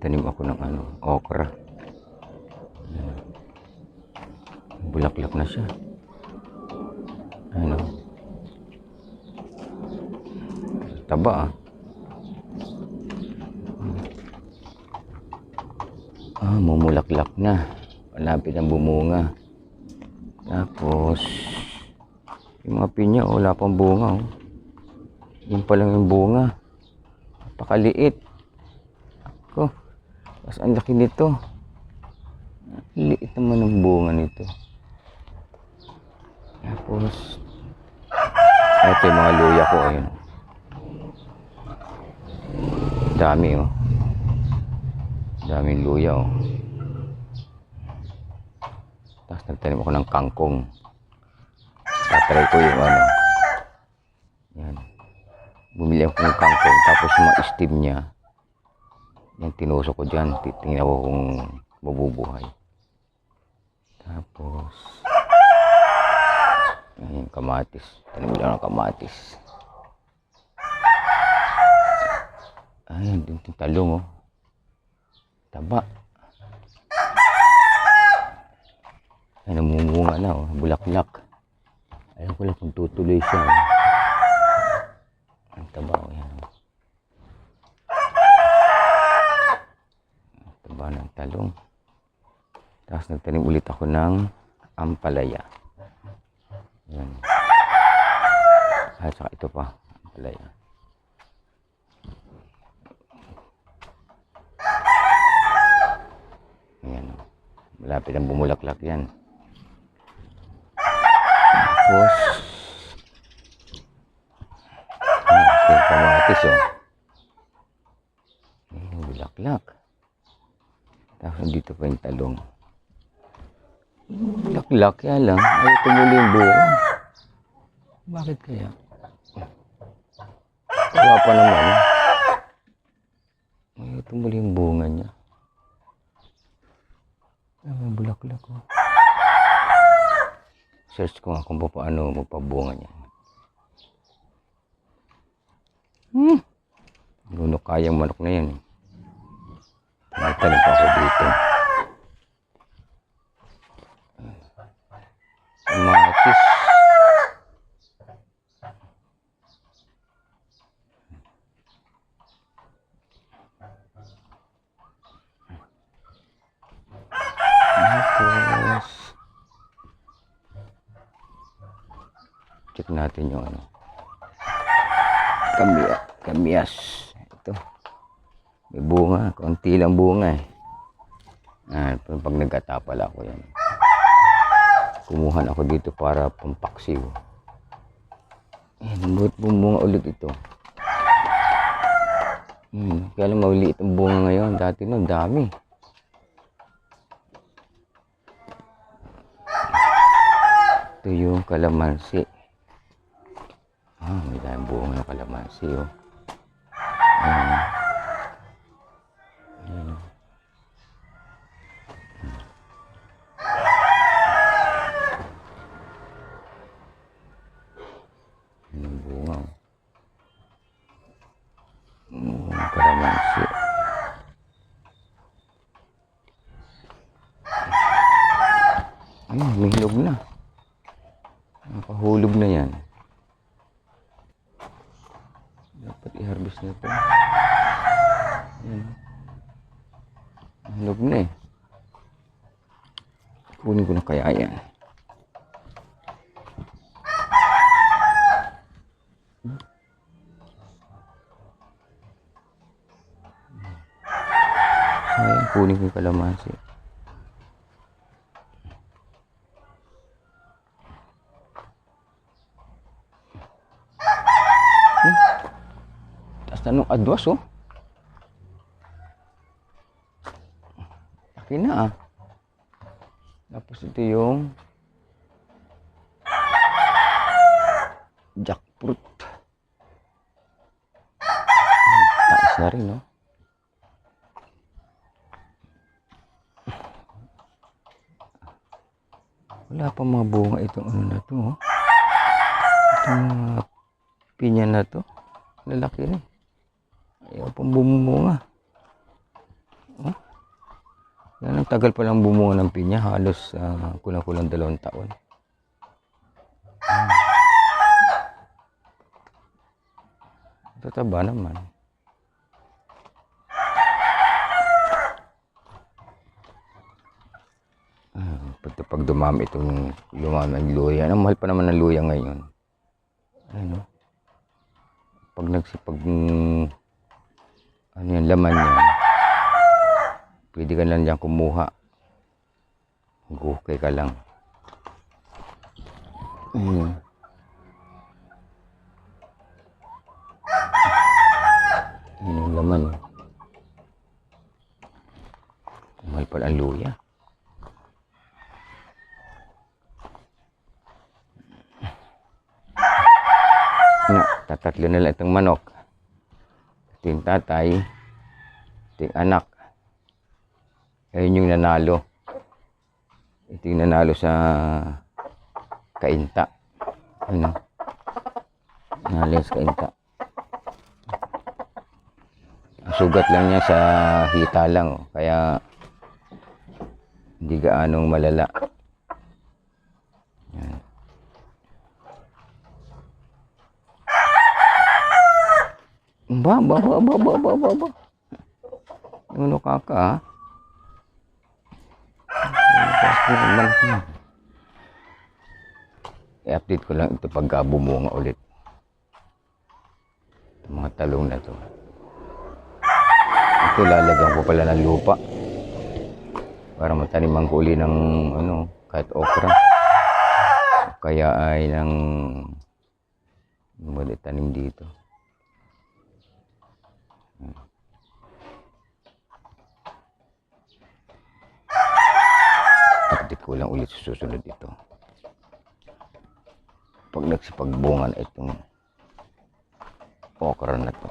nagtanim ako ng okra. Bulaklak na siya. Taba mumulaklak na. Malapit ang bumunga. Tapos yung mga pinya wala pang bunga. Yun pa lang yung bunga. Napakaliit. Tapos ang laki nito. Liit naman ang bunga nito. Tapos ito yung mga luya ko. Ayun. Dami daming luya Tapos nagtanim ako ng kangkong. Tatry ko yung yan. Bumili ako ng kangkong. Tapos yung mga stem niya, yan tinusok ko dyan. Titingnan ko kung mabubuhay. Tapos yung kamatis. Tanim lang ng kamatis. Ayun, yung talong taba. Ay, namumunga na bulaklak. Alam ko lang kung tutuloy siya. Ang taba yan. Ang taba ng talong. Tapos nagtanim ulit ako ng ampalaya. Yan. At saka ito pa, ampalaya. Ayan. Malapit ang bumulaklak yan. Tapos yung kamatis yung bulaklak. Tapos dito pa yung talong. Bulaklak kaya lang ayaw tumuli yung bunga. Bakit kaya? Wala pa naman. Ayaw tumuli yung bunga niya. May bulaklak Search ko nga kung paano magpabunga niya. Guno kayang manok na yan. Tanim pa ako dito. Kamatis. Tapos check natin yung kamyas. Ito may bunga, konti lang bunga pag nagkatapal ako yan, kumuhan ako dito para pampaksiw. Buhat bunga ulit ito. Kaya lang maliit ang bunga ngayon. Dati dami. Ito yung kalamansi. May daming bunga ng kalamansi Ayan. Yung bunga ng kalamansi. May hilog na. Nakahulog na yan. Dapat i-harvest na ito. Hilog na kunin ko na kaya yan. Sayang, kunin ko yung kalamansi. Taas na nung adwas laki na Tapos ito yung jackfruit. Taas na rin wala pa mga bunga itong na to itong pinya na to. Lalaki na ayaw pang bumunga. Yan, ang tagal palang bumunga ng pinya, halos kulang-kulang 2 taon. Tataba naman. Pag dumami lumami ang luya. Ang mahal pa naman ng luya ngayon. Ano? Pag nagsipag ano yan, laman yan, pwede ka lang dyan kumuha. Gukay ka lang. Yun yung laman. Mahal pala ang luya. Tatatlo na lang itong manok. Ito yung tatay. Ito yung anak. Ayun yung nanalo. Ito yung nanalo sa kainta. Ano? Nanalo sa kainta. Sugat lang niya sa hita lang. Kaya hindi gaanong malala. Yan. Ba. Ano kaka, ha? I-update ko lang ito pagka bumunga ulit. Mga talong na to. Ito lalagyan ko pala ng lupa. Para mataniman ko uli ng kahit okra. Kaya ay ng tanim dito. Update ko lang ulit sa susunod ito. Pag nagsipagbunga na itong okra na to.